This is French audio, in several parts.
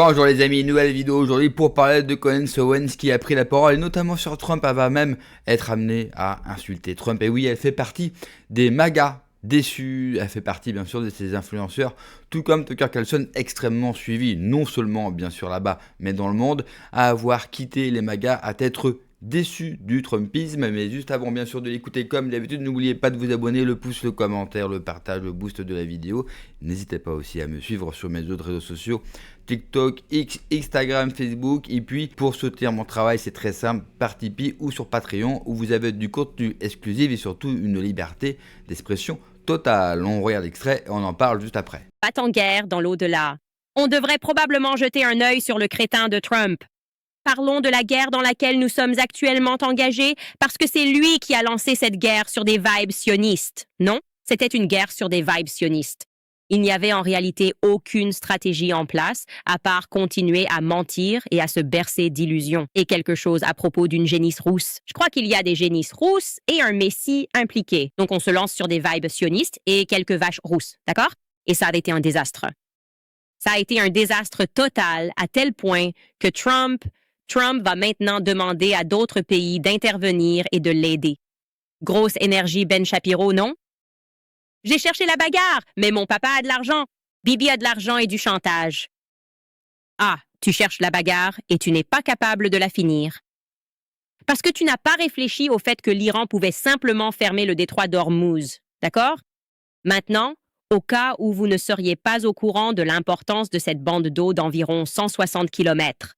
Bonjour les amis, nouvelle vidéo aujourd'hui pour parler de Cohen Owens qui a pris la parole et notamment sur Trump. Elle va même être amenée à insulter Trump. Et oui, elle fait partie des MAGA déçus, elle fait partie bien sûr de ces influenceurs, tout comme Tucker Carlson, extrêmement suivi, non seulement bien sûr là-bas, mais dans le monde, à avoir quitté les MAGA, à être déçu du Trumpisme. Mais juste avant bien sûr de l'écouter comme d'habitude, n'oubliez pas de vous abonner, le pouce, le commentaire, le partage, le boost de la vidéo. N'hésitez pas aussi à me suivre sur mes autres réseaux sociaux, TikTok, X, Instagram, Facebook. Et puis pour soutenir mon travail, c'est très simple, par Tipeee ou sur Patreon, où vous avez du contenu exclusif et surtout une liberté d'expression totale. On regarde l'extrait et on en parle juste après. Pas en guerre dans l'au-delà. On devrait probablement jeter un œil sur le crétin de Trump. Parlons de la guerre dans laquelle nous sommes actuellement engagés parce que c'est lui qui a lancé cette guerre sur des vibes sionistes. Non, c'était une guerre sur des vibes sionistes. Il n'y avait en réalité aucune stratégie en place à part continuer à mentir et à se bercer d'illusions. Et quelque chose à propos d'une génisse rousse. Je crois qu'il y a des génisses rousses et un messie impliqué. Donc on se lance sur des vibes sionistes et quelques vaches rousses, d'accord? Et ça a été un désastre. Ça a été un désastre total à tel point que Trump va maintenant demander à d'autres pays d'intervenir et de l'aider. Grosse énergie Ben Shapiro, non? J'ai cherché la bagarre, mais mon papa a de l'argent. Bibi a de l'argent et du chantage. Ah, tu cherches la bagarre et tu n'es pas capable de la finir. Parce que tu n'as pas réfléchi au fait que l'Iran pouvait simplement fermer le détroit d'Ormuz, d'accord? Maintenant, au cas où vous ne seriez pas au courant de l'importance de cette bande d'eau d'environ 160 km,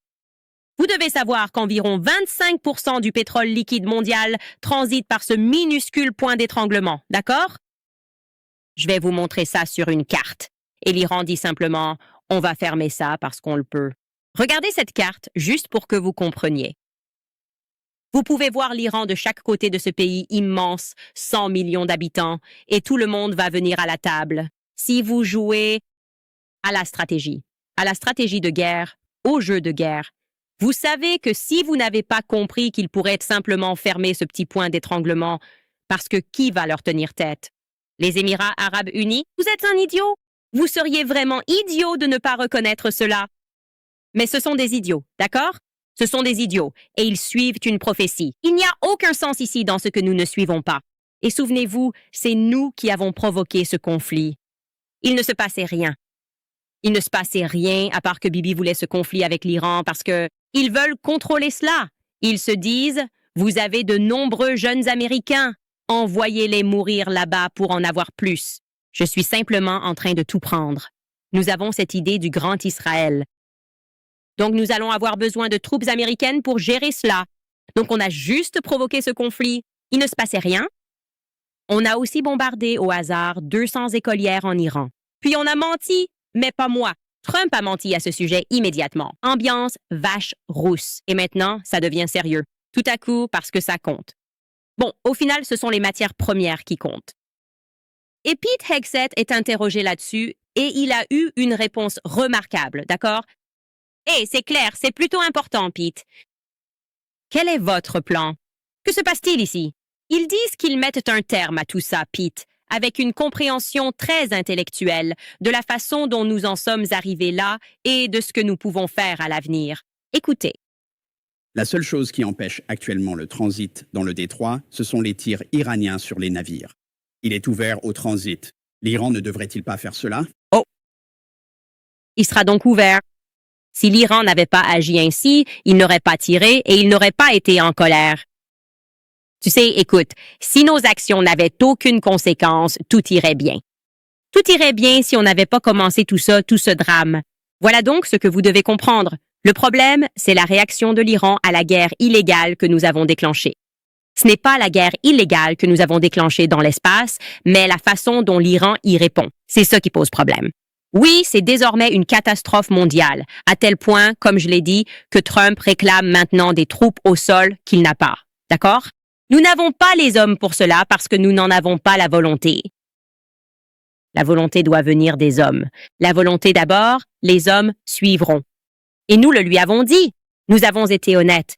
vous devez savoir qu'environ 25% du pétrole liquide mondial transite par ce minuscule point d'étranglement, d'accord? Je vais vous montrer ça sur une carte. Et l'Iran dit simplement, on va fermer ça parce qu'on le peut. Regardez cette carte juste pour que vous compreniez. Vous pouvez voir l'Iran de chaque côté de ce pays immense, 100 millions d'habitants, et tout le monde va venir à la table. Si vous jouez à la stratégie de guerre, au jeu de guerre, vous savez que si vous n'avez pas compris qu'ils pourraient simplement fermer ce petit point d'étranglement, parce que qui va leur tenir tête? Les Émirats arabes unis? Vous êtes un idiot? Vous seriez vraiment idiot de ne pas reconnaître cela. Mais ce sont des idiots, d'accord? Ce sont des idiots, et ils suivent une prophétie. Il n'y a aucun sens ici dans ce que nous ne suivons pas. Et souvenez-vous, c'est nous qui avons provoqué ce conflit. Il ne se passait rien. Il ne se passait rien à part que Bibi voulait ce conflit avec l'Iran parce que ils veulent contrôler cela. Ils se disent, vous avez de nombreux jeunes Américains. Envoyez-les mourir là-bas pour en avoir plus. Je suis simplement en train de tout prendre. Nous avons cette idée du grand Israël. Donc nous allons avoir besoin de troupes américaines pour gérer cela. Donc on a juste provoqué ce conflit. Il ne se passait rien. On a aussi bombardé au hasard 200 écolières en Iran. Puis on a menti, mais pas moi. Trump a menti à ce sujet immédiatement. Ambiance vache rousse. Et maintenant, ça devient sérieux. Tout à coup, parce que ça compte. Bon, au final, ce sont les matières premières qui comptent. Et Pete Hegseth est interrogé là-dessus et il a eu une réponse remarquable, d'accord? Eh, c'est clair, c'est plutôt important, Pete. Quel est votre plan? Que se passe-t-il ici? Ils disent qu'ils mettent un terme à tout ça, Pete, avec une compréhension très intellectuelle de la façon dont nous en sommes arrivés là et de ce que nous pouvons faire à l'avenir. Écoutez. La seule chose qui empêche actuellement le transit dans le détroit, ce sont les tirs iraniens sur les navires. Il est ouvert au transit. L'Iran ne devrait-il pas faire cela? Oh! Il sera donc ouvert. Si l'Iran n'avait pas agi ainsi, il n'aurait pas tiré et il n'aurait pas été en colère. Tu sais, écoute, si nos actions n'avaient aucune conséquence, tout irait bien. Tout irait bien si on n'avait pas commencé tout ça, tout ce drame. Voilà donc ce que vous devez comprendre. Le problème, c'est la réaction de l'Iran à la guerre illégale que nous avons déclenchée. Ce n'est pas la guerre illégale que nous avons déclenchée dans l'espace, mais la façon dont l'Iran y répond. C'est ça qui pose problème. Oui, c'est désormais une catastrophe mondiale, à tel point, comme je l'ai dit, que Trump réclame maintenant des troupes au sol qu'il n'a pas. D'accord? Nous n'avons pas les hommes pour cela parce que nous n'en avons pas la volonté. La volonté doit venir des hommes. La volonté d'abord, les hommes suivront. Et nous le lui avons dit. Nous avons été honnêtes.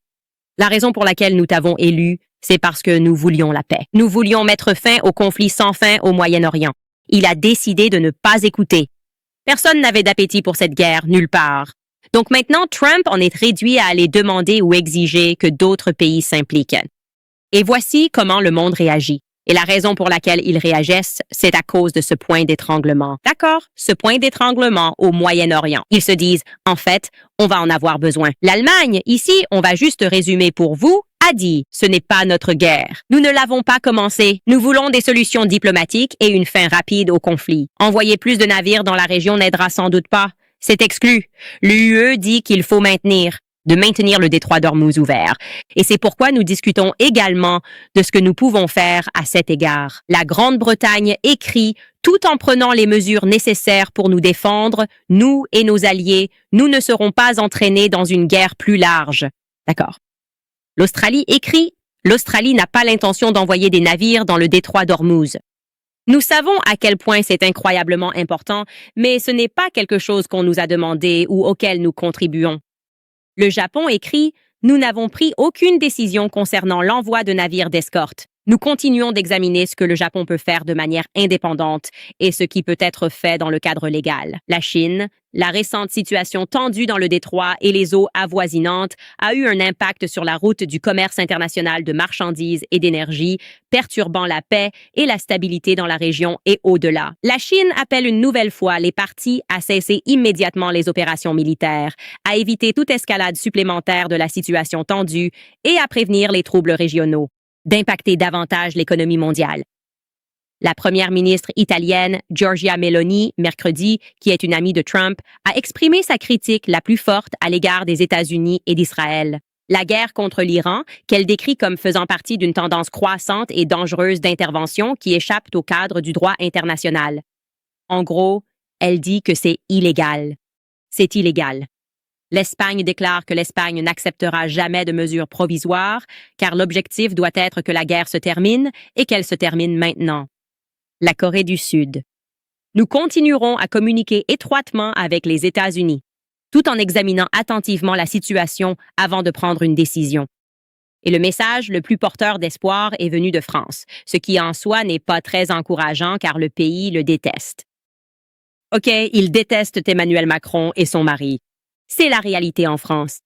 La raison pour laquelle nous t'avons élu, c'est parce que nous voulions la paix. Nous voulions mettre fin au conflit sans fin au Moyen-Orient. Il a décidé de ne pas écouter. Personne n'avait d'appétit pour cette guerre, nulle part. Donc maintenant, Trump en est réduit à aller demander ou exiger que d'autres pays s'impliquent. Et voici comment le monde réagit. Et la raison pour laquelle ils réagissent, c'est à cause de ce point d'étranglement. D'accord? Ce point d'étranglement au Moyen-Orient. Ils se disent, en fait, on va en avoir besoin. L'Allemagne, ici, on va juste résumer pour vous, a dit, ce n'est pas notre guerre. Nous ne l'avons pas commencé. Nous voulons des solutions diplomatiques et une fin rapide au conflit. Envoyer plus de navires dans la région n'aidera sans doute pas. C'est exclu. L'UE dit qu'il faut maintenir le détroit d'Ormuz ouvert. Et c'est pourquoi nous discutons également de ce que nous pouvons faire à cet égard. La Grande-Bretagne écrit, tout en prenant les mesures nécessaires pour nous défendre, nous et nos alliés, nous ne serons pas entraînés dans une guerre plus large. D'accord. L'Australie écrit, l'Australie n'a pas l'intention d'envoyer des navires dans le détroit d'Ormuz. Nous savons à quel point c'est incroyablement important, mais ce n'est pas quelque chose qu'on nous a demandé ou auquel nous contribuons. Le Japon écrit « Nous n'avons pris aucune décision concernant l'envoi de navires d'escorte. Nous continuons d'examiner ce que le Japon peut faire de manière indépendante et ce qui peut être fait dans le cadre légal. » La Chine, la récente situation tendue dans le détroit et les eaux avoisinantes a eu un impact sur la route du commerce international de marchandises et d'énergie, perturbant la paix et la stabilité dans la région et au-delà. La Chine appelle une nouvelle fois les parties à cesser immédiatement les opérations militaires, à éviter toute escalade supplémentaire de la situation tendue et à prévenir les troubles régionaux, d'impacter davantage l'économie mondiale. La première ministre italienne, Giorgia Meloni, mercredi, qui est une amie de Trump, a exprimé sa critique la plus forte à l'égard des États-Unis et d'Israël. La guerre contre l'Iran, qu'elle décrit comme faisant partie d'une tendance croissante et dangereuse d'intervention qui échappe au cadre du droit international. En gros, elle dit que c'est illégal. C'est illégal. L'Espagne déclare que l'Espagne n'acceptera jamais de mesures provisoires, car l'objectif doit être que la guerre se termine et qu'elle se termine maintenant. La Corée du Sud. Nous continuerons à communiquer étroitement avec les États-Unis, tout en examinant attentivement la situation avant de prendre une décision. Et le message le plus porteur d'espoir est venu de France, ce qui en soi n'est pas très encourageant car le pays le déteste. OK, il déteste Emmanuel Macron et son mari. C'est la réalité en France.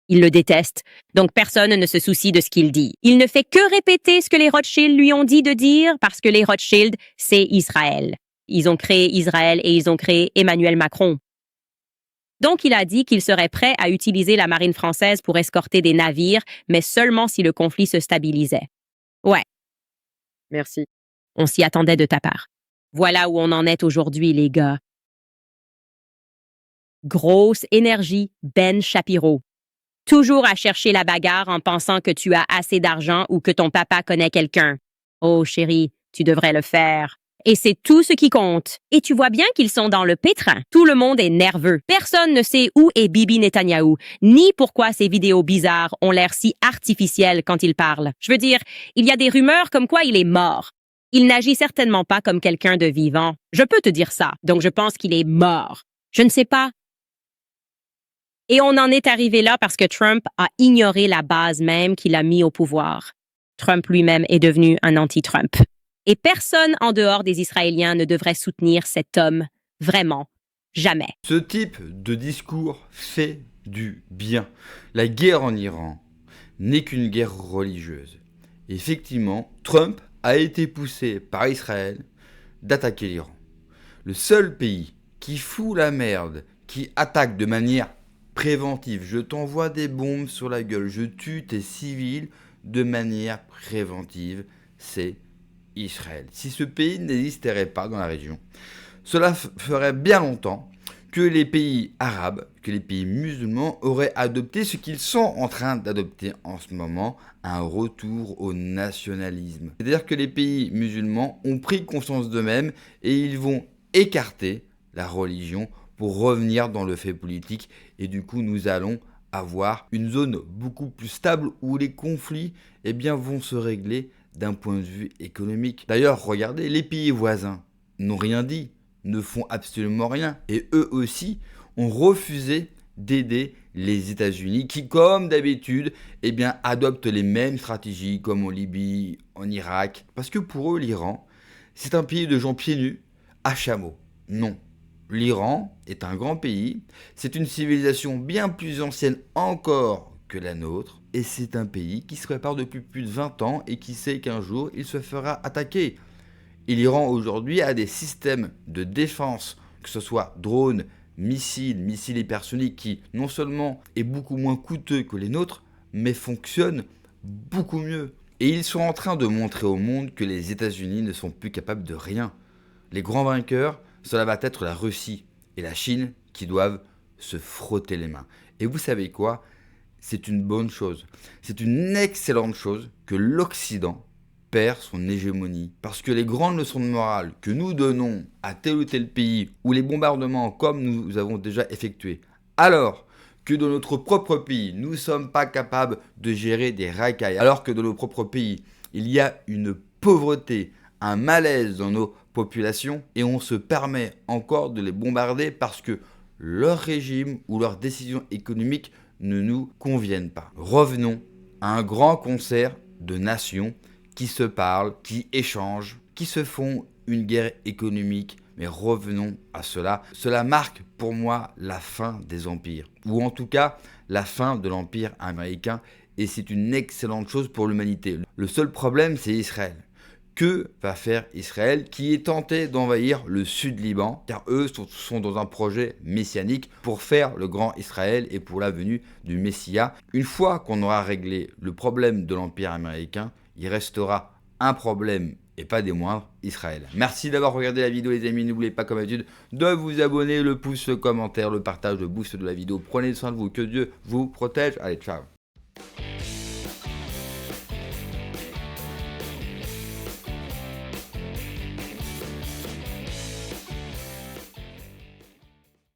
Il le déteste, donc personne ne se soucie de ce qu'il dit. Il ne fait que répéter ce que les Rothschild lui ont dit de dire parce que les Rothschild, c'est Israël. Ils ont créé Israël et ils ont créé Emmanuel Macron. Donc il a dit qu'il serait prêt à utiliser la marine française pour escorter des navires, mais seulement si le conflit se stabilisait. Ouais. Merci. On s'y attendait de ta part. Voilà où on en est aujourd'hui, les gars. Grosse énergie, Ben Shapiro. Toujours à chercher la bagarre en pensant que tu as assez d'argent ou que ton papa connaît quelqu'un. Oh chérie, tu devrais le faire. Et c'est tout ce qui compte. Et tu vois bien qu'ils sont dans le pétrin. Tout le monde est nerveux. Personne ne sait où est Bibi Netanyahou, ni pourquoi ces vidéos bizarres ont l'air si artificielles quand il parle. Je veux dire, il y a des rumeurs comme quoi il est mort. Il n'agit certainement pas comme quelqu'un de vivant. Je peux te dire ça. Donc je pense qu'il est mort. Je ne sais pas. Et on en est arrivé là parce que Trump a ignoré la base même qu'il a mis au pouvoir. Trump lui-même est devenu un anti-Trump. Et personne en dehors des Israéliens ne devrait soutenir cet homme. Vraiment. Jamais. Ce type de discours fait du bien. La guerre en Iran n'est qu'une guerre religieuse. Effectivement, Trump a été poussé par Israël d'attaquer l'Iran. Le seul pays qui fout la merde, qui attaque de manière préventive, je t'envoie des bombes sur la gueule, je tue tes civils de manière préventive, c'est Israël. Si ce pays n'existerait pas dans la région, cela ferait bien longtemps que les pays arabes, que les pays musulmans auraient adopté ce qu'ils sont en train d'adopter en ce moment, un retour au nationalisme. C'est-à-dire que les pays musulmans ont pris conscience d'eux-mêmes et ils vont écarter la religion pour revenir dans le fait politique, et du coup nous allons avoir une zone beaucoup plus stable où les conflits vont se régler d'un point de vue économique. D'ailleurs, regardez, les pays voisins n'ont rien dit, ne font absolument rien, et eux aussi ont refusé d'aider les États-Unis qui, comme d'habitude, adoptent les mêmes stratégies comme en Libye, en Irak, parce que pour eux, l'Iran, c'est un pays de gens pieds nus, à chameau. Non. L'Iran est un grand pays, c'est une civilisation bien plus ancienne encore que la nôtre, et c'est un pays qui se prépare depuis plus de 20 ans et qui sait qu'un jour il se fera attaquer. Et l'Iran aujourd'hui a des systèmes de défense, que ce soit drones, missiles hypersoniques, qui non seulement est beaucoup moins coûteux que les nôtres, mais fonctionnent beaucoup mieux. Et ils sont en train de montrer au monde que les États-Unis ne sont plus capables de rien. Les grands vainqueurs, cela va être la Russie et la Chine qui doivent se frotter les mains. Et vous savez quoi? C'est une bonne chose. C'est une excellente chose que l'Occident perd son hégémonie. Parce que les grandes leçons de morale que nous donnons à tel ou tel pays, ou les bombardements comme nous avons déjà effectués, alors que dans notre propre pays, nous ne sommes pas capables de gérer des racailles, alors que dans nos propres pays, il y a une pauvreté, un malaise dans nos populations, et on se permet encore de les bombarder parce que leur régime ou leurs décisions économiques ne nous conviennent pas. Revenons à un grand concert de nations qui se parlent, qui échangent, qui se font une guerre économique. Mais revenons à cela. Cela marque pour moi la fin des empires, ou en tout cas la fin de l'empire américain, et c'est une excellente chose pour l'humanité. Le seul problème, c'est Israël. Que va faire Israël qui est tenté d'envahir le sud Liban, car eux sont dans un projet messianique pour faire le grand Israël et pour la venue du Messia. Une fois qu'on aura réglé le problème de l'empire américain, il restera un problème, et pas des moindres, Israël. Merci d'avoir regardé la vidéo les amis, n'oubliez pas comme d'habitude de vous abonner, le pouce, le commentaire, le partage, le boost de la vidéo. Prenez soin de vous, que Dieu vous protège. Allez, ciao.